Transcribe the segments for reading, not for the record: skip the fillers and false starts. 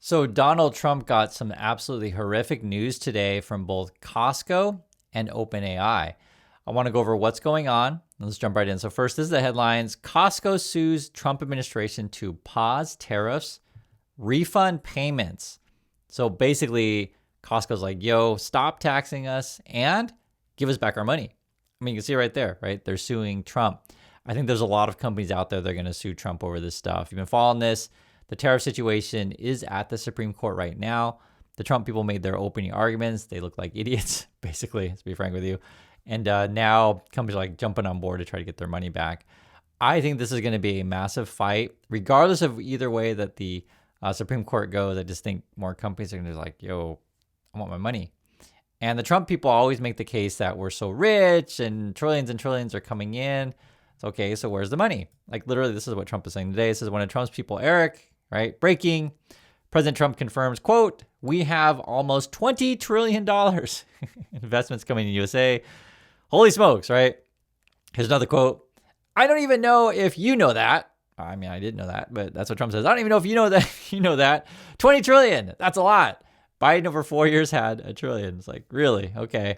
So Donald Trump got some absolutely horrific news today from both Costco and OpenAI. I want to go over what's going on. Let's jump right in. So first, this is the headlines. Costco sues Trump administration to pause tariffs, refund payments. So basically, Costco's like, yo, stop taxing us and give us back our money. I mean, you can see it right there, right? They're suing Trump. I think there's a lot of companies out there that are going to sue Trump over this stuff. If you've been following this, the tariff situation is at the Supreme Court right now. The Trump people made their opening arguments. They look like idiots, basically, to be frank with you. And now companies are like jumping on board to try to get their money back. I think this is going to be a massive fight, regardless of either way that the Supreme Court goes. I just think more companies are going to be like, yo, I want my money. And the Trump people always make the case that we're so rich and trillions are coming in. It's okay, so where's the money? Like literally, this is what Trump is saying today. This is one of Trump's people, Eric, right? Breaking. President Trump confirms, quote, we have almost $20 trillion investments coming in USA. Holy smokes, right? Here's another quote. I don't even know if you know that. I mean, I didn't know that, but that's what Trump says. I don't even know if you know that. You know that. 20 trillion. That's a lot. Biden over 4 years had $1 trillion. It's like, really? Okay.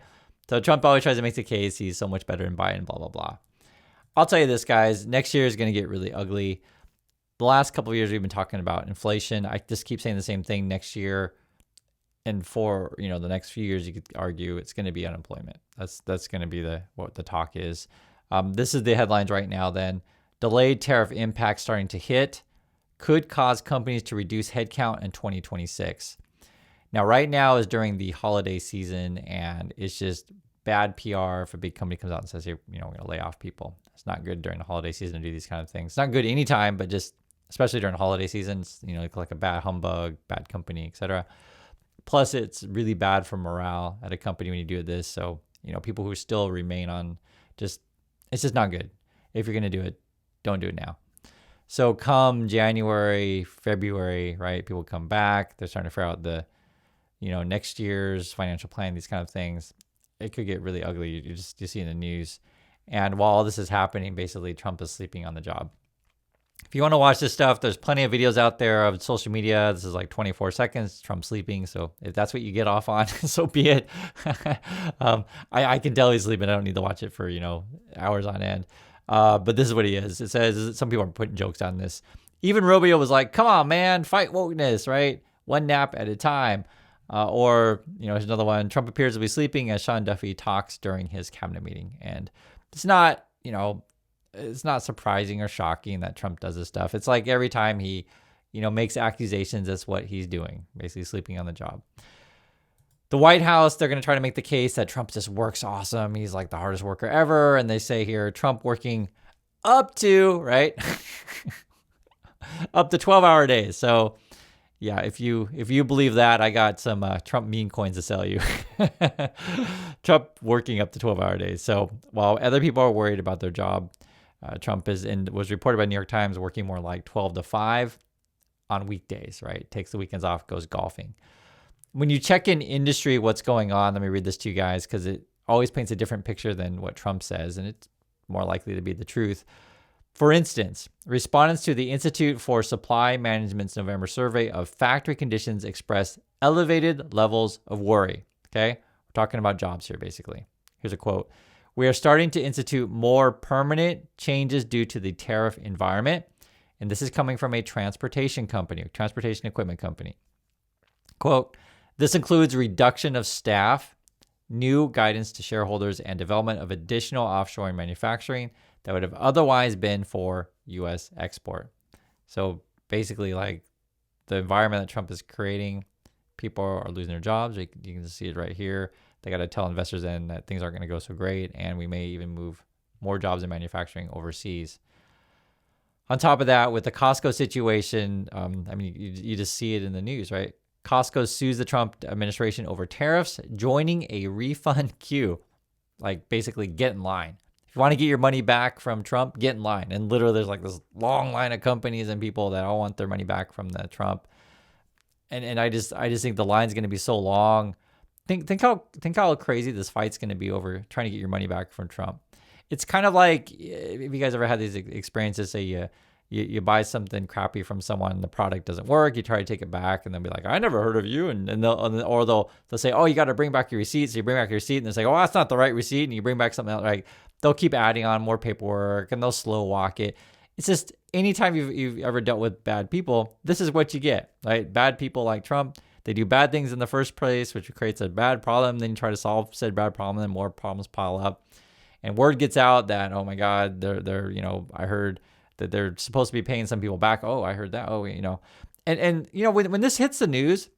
So Trump always tries to make the case he's so much better than Biden, blah, blah, blah. I'll tell you this, guys. Next year is going to get really ugly. The last couple of years we've been talking about inflation. I just keep saying the same thing. Next year and for the next few years, you could argue it's going to be unemployment. That's going to be what the talk is. This is the headlines right now. Then delayed tariff impact starting to hit could cause companies to reduce headcount in 2026. Now, right now is during the holiday season, and it's just bad PR if a big company comes out and says, hey, we're going to lay off people. It's not good during the holiday season to do these kind of things. It's not good anytime, but just especially during holiday seasons, like a bad humbug, bad company, etc. Plus, it's really bad for morale at a company when you do this. So, people who still remain on it's just not good. If you're going to do it, don't do it now. So come January, February, right? People come back. They're starting to figure out the next year's financial plan, these kind of things. It could get really ugly. You see in the news. And while all this is happening, basically Trump is sleeping on the job. If you want to watch this stuff, there's plenty of videos out there of social media. This is like 24 seconds, Trump sleeping. So if that's what you get off on, so be it. I can tell he's sleeping. I don't need to watch it for, hours on end. But this is what he is. It says, some people are putting jokes on this. Even Rubio was like, come on, man, fight wokeness, right? One nap at a time. Here's another one. Trump appears to be sleeping as Sean Duffy talks during his cabinet meeting. And it's not, it's not surprising or shocking that Trump does this stuff. It's like every time he, makes accusations, that's what he's doing, basically sleeping on the job. The White House, they're going to try to make the case that Trump just works awesome. He's like the hardest worker ever. And they say here, Trump working up to, right? up to 12-hour days. So yeah, if you believe that, I got some Trump meme coins to sell you. Trump working up to 12-hour days. So while other people are worried about their job, Trump was reported by New York Times working more like 12 to 5 on weekdays, right? Takes the weekends off, goes golfing. When you check in industry, what's going on, let me read this to you guys because it always paints a different picture than what Trump says, and it's more likely to be the truth. For instance, respondents to the Institute for Supply Management's November survey of factory conditions expressed elevated levels of worry. Okay? We're talking about jobs here, basically. Here's a quote. We are starting to institute more permanent changes due to the tariff environment. And this is coming from a transportation equipment company. Quote, this includes reduction of staff, new guidance to shareholders, and development of additional offshoring manufacturing that would have otherwise been for U.S. export. So basically, like the environment that Trump is creating, people are losing their jobs. You can see it right here. They got to tell investors then that things aren't going to go so great, and we may even move more jobs in manufacturing overseas. On top of that, with the Costco situation, you just see it in the news, right? Costco sues the Trump administration over tariffs, joining a refund queue. Like basically get in line. If you want to get your money back from Trump, get in line. And literally there's like this long line of companies and people that all want their money back from the Trump. And I just think the line's going to be so long. Think how crazy this fight's going to be over trying to get your money back from Trump. It's kind of like, if you guys ever had these experiences, say you buy something crappy from someone, the product doesn't work, you try to take it back, and they'll be like, I never heard of you, and they'll say, oh, you got to bring back your receipt. So you bring back your receipt, and they say, oh, that's not the right receipt, and you bring back something else. Right? They'll keep adding on more paperwork, and they'll slow walk it. It's just anytime you've ever dealt with bad people, this is what you get, right? Bad people like Trump, they do bad things in the first place, which creates a bad problem. Then you try to solve said bad problem, and more problems pile up. And word gets out that, oh my God, they're I heard that they're supposed to be paying some people back. Oh, I heard that. Oh, and when this hits the news,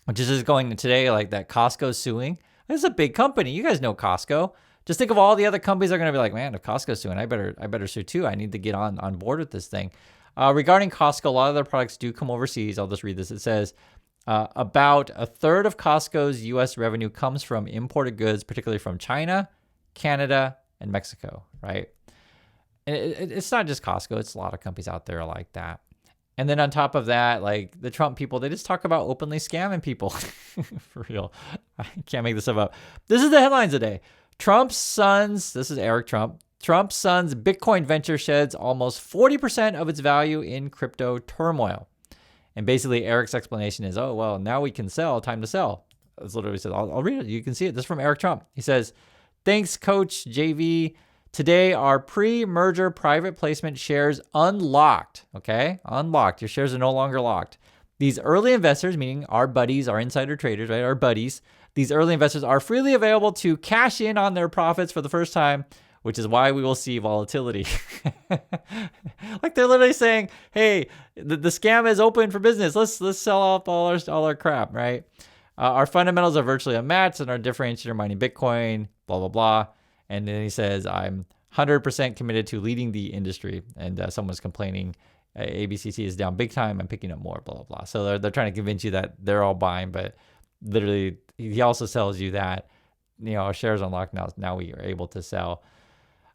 which is just going today, like that Costco suing. This is a big company. You guys know Costco. Just think of all the other companies that are going to be like, man, if Costco's suing, I better sue too. I need to get on board with this thing. Regarding Costco, a lot of their products do come overseas. I'll just read this. It says about a third of Costco's U.S. revenue comes from imported goods, particularly from China, Canada, and Mexico, right? And it's not just Costco. It's a lot of companies out there like that. And then on top of that, like the Trump people, they just talk about openly scamming people. For real. I can't make this stuff up. This is the headlines today. Trump's son's, this is Eric Trump, Trump's son's Bitcoin venture sheds almost 40% of its value in crypto turmoil. And basically Eric's explanation is, oh, well, now we can sell, time to sell. That's literally said. I'll read it. You can see it. This is from Eric Trump. He says, thanks, Coach JV. Today, our pre-merger private placement shares unlocked, okay? Unlocked. Your shares are no longer locked. These early investors, meaning our buddies, our insider traders, right? Our buddies, these early investors are freely available to cash in on their profits for the first time, which is why we will see volatility. Like they're literally saying, hey, the scam is open for business. Let's sell off all our crap, right? Our fundamentals are virtually unmatched and our differentiator mining Bitcoin, blah, blah, blah. And then he says, I'm 100% committed to leading the industry. And someone's complaining, ABCC is down big time. I'm picking up more, blah, blah, blah. So they're trying to convince you that they're all buying. But literally, he also tells you that, our shares unlocked now we are able to sell.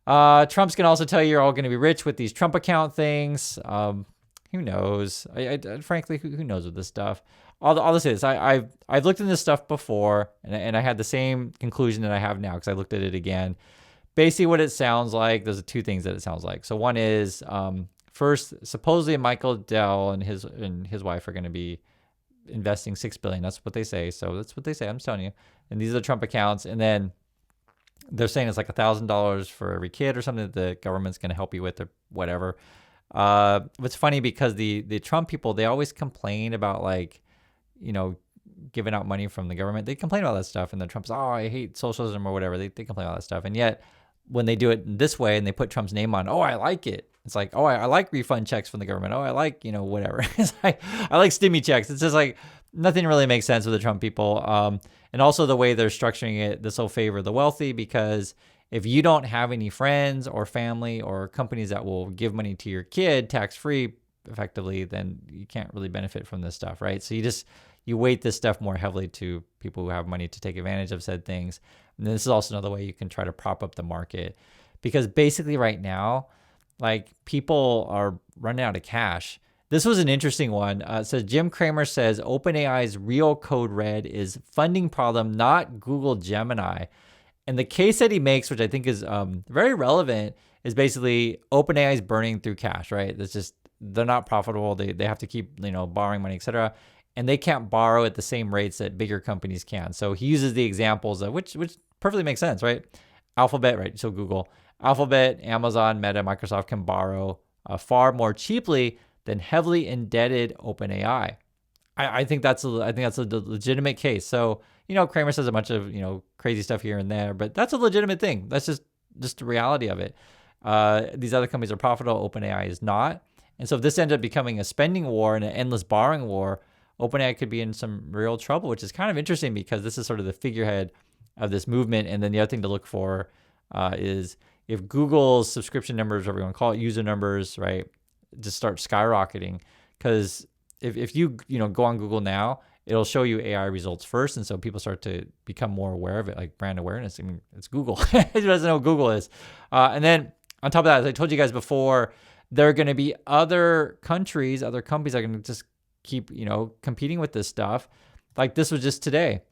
Trump's going to also tell you you're all going to be rich with these Trump account things. Who knows? I frankly, who knows with this stuff? All this is, I've looked at this stuff before, and I had the same conclusion that I have now because I looked at it again. Basically, what it sounds like, there's two things that it sounds like. So one is, first, supposedly Michael Dell and his wife are going to be investing $6 billion. That's what they say. So that's what they say. I'm just telling you. And these are the Trump accounts. And then they're saying it's like $1,000 for every kid or something that the government's going to help you with or whatever. It's funny because the Trump people, they always complain about like, giving out money from the government. They complain about that stuff. And then Trump's, oh, I hate socialism or whatever. They complain about that stuff. And yet when they do it this way and they put Trump's name on, oh, I like it. It's like, oh, I like refund checks from the government. Oh, I like, whatever. It's like, I like stimmy checks. It's just like nothing really makes sense with the Trump people. And also the way they're structuring it, this will favor the wealthy because if you don't have any friends or family or companies that will give money to your kid tax-free effectively, then you can't really benefit from this stuff, right? So you weight this stuff more heavily to people who have money to take advantage of said things. And this is also another way you can try to prop up the market because basically right now, like people are running out of cash. This was an interesting one. It says Jim Cramer says OpenAI's real code red is funding problem, not Google Gemini. And the case that he makes, which I think is very relevant, is basically OpenAI is burning through cash, right? It's just, they're not profitable. They have to keep, borrowing money, et cetera. And they can't borrow at the same rates that bigger companies can. So he uses the examples of which perfectly makes sense, right? Alphabet, right? So Google, Alphabet, Amazon, Meta, Microsoft can borrow far more cheaply than heavily indebted OpenAI. I think that's a legitimate case. So, Cramer says a bunch of, crazy stuff here and there, but that's a legitimate thing. That's just the reality of it. These other companies are profitable. OpenAI is not. And so if this ends up becoming a spending war and an endless borrowing war, OpenAI could be in some real trouble, which is kind of interesting because this is sort of the figurehead of this movement. And then the other thing to look for is if Google's subscription numbers, whatever you want to call it, user numbers, right, just start skyrocketing. Because if you go on Google now, it'll show you AI results first. And so people start to become more aware of it, like brand awareness. I mean, it's Google. Who doesn't know what Google is? And then on top of that, as I told you guys before, there are going to be other countries, other companies that are going to just keep, competing with this stuff. Like this was just today.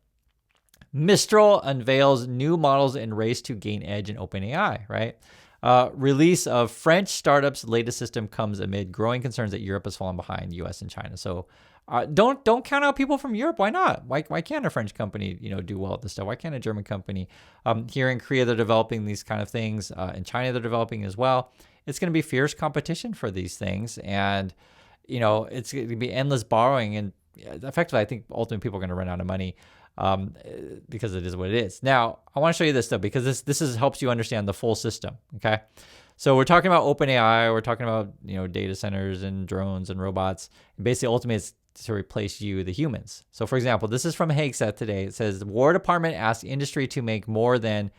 Mistral unveils new models in race to gain edge in OpenAI, right? Release of French startup's latest system comes amid growing concerns that Europe has fallen behind U.S. and China. So don't count out people from Europe. Why not? Why can't a French company do well at this stuff? Why can't a German company? Here in Korea they're developing these kind of things. In China they're developing as well. It's going to be fierce competition for these things, and it's going to be endless borrowing, and effectively I think ultimately people are going to run out of money. Because it is what it is. Now, I want to show you this though, because this helps you understand the full system. Okay, so we're talking about OpenAI, we're talking about data centers and drones and robots, and basically ultimately it's to replace you, the humans. So for example, this is from Hegseth today. It says the War Department asked industry to make more than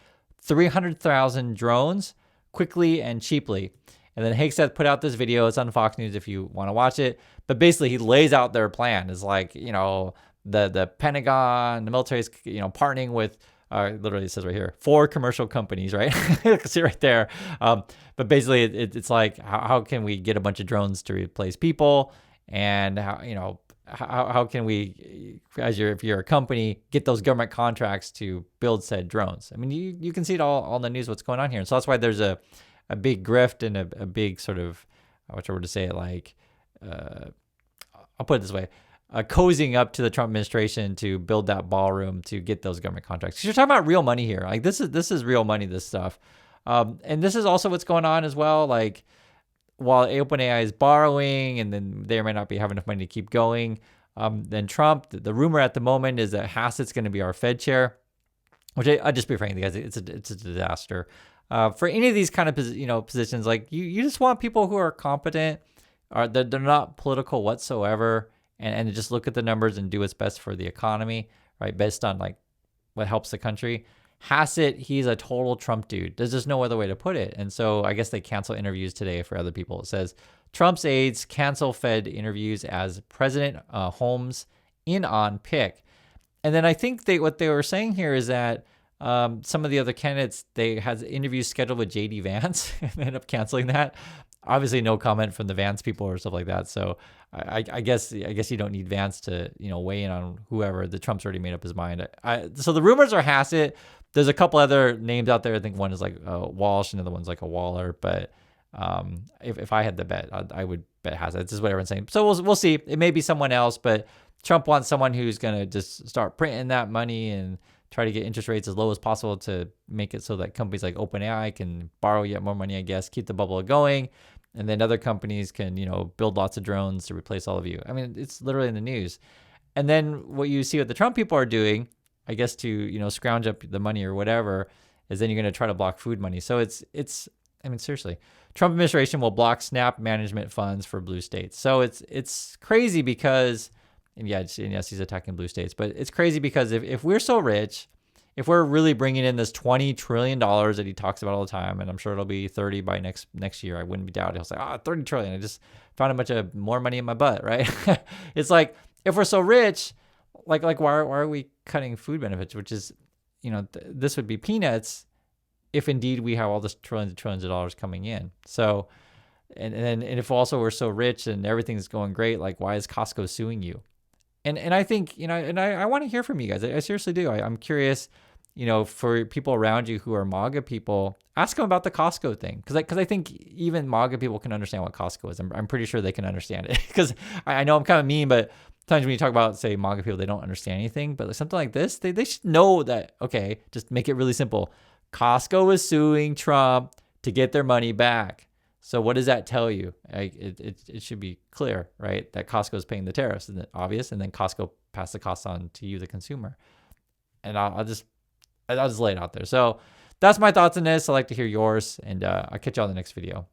300,000 drones quickly and cheaply. And then Hegseth put out this video. It's on Fox News if you want to watch it. But basically he lays out their plan. It's like, the Pentagon, the military is, partnering with, literally it says right here, 4 commercial companies, right? You can see right there. But basically it's like, how can we get a bunch of drones to replace people? And how can we, if you're a company, get those government contracts to build said drones? I mean, you can see it all on the news, what's going on here. And so that's why there's a big grift and a big sort of, what's the word to say it, like, I'll put it this way, cozying up to the Trump administration to build that ballroom to get those government contracts. 'Cause you're talking about real money here. Like this is real money, this stuff. And this is also what's going on as well. Like while OpenAI is borrowing and then they may not be having enough money to keep going, then Trump, the rumor at the moment is that Hassett's going to be our Fed chair, which I just be frank, guys, it's a disaster. For any of these kind of positions, like you just want people who are competent, they're not political whatsoever, and just look at the numbers and do what's best for the economy, right? Based on like what helps the country. Hassett, he's a total Trump dude. There's just no other way to put it. And so I guess they cancel interviews today for other people. It says Trump's aides cancel Fed interviews as President Holmes in on pick. And then I think what they were saying here is that some of the other candidates, they had interviews scheduled with JD Vance and they ended up canceling that. Obviously no comment from the Vance people or stuff like that. So I guess you don't need Vance to, weigh in on whoever. The Trump's already made up his mind. So the rumors are Hassett. There's a couple other names out there. I think one is like Walsh and the other one's like a Waller. But if I had to bet, I would bet Hassett. This is what everyone's saying. So we'll see. It may be someone else, but Trump wants someone who's going to just start printing that money and try to get interest rates as low as possible to make it so that companies like OpenAI can borrow yet more money, I guess, keep the bubble going. And then other companies can, build lots of drones to replace all of you. I mean, it's literally in the news. And then what you see what the Trump people are doing, I guess to, scrounge up the money or whatever, is then you're going to try to block food money. So I mean, seriously, Trump administration will block SNAP management funds for blue states. So it's crazy because, and yes, he's attacking blue states, but it's crazy because if we're so rich, if we're really bringing in this $20 trillion that he talks about all the time, and I'm sure it'll be 30 by next year, I wouldn't be doubted. He'll say, 30 trillion. I just found a bunch of more money in my butt, right? It's like, if we're so rich, like why are we cutting food benefits, which is, this would be peanuts if indeed we have all this trillions and trillions of dollars coming in. So, and if also we're so rich and everything's going great, like why is Costco suing you? And I think, and I want to hear from you guys. I seriously do. I'm curious, for people around you who are MAGA people, ask them about the Costco thing. Because I think even MAGA people can understand what Costco is. I'm pretty sure they can understand it. Because I know I'm kind of mean, but sometimes when you talk about, say, MAGA people, they don't understand anything. But something like this, they should know that, okay, just make it really simple. Costco is suing Trump to get their money back. So what does that tell you? It should be clear, right? That Costco is paying the tariffs, and obvious, and then Costco pass the cost on to you, the consumer. And I'll just lay it out there. So that's my thoughts on this. I'd like to hear yours, and I'll catch you on the next video.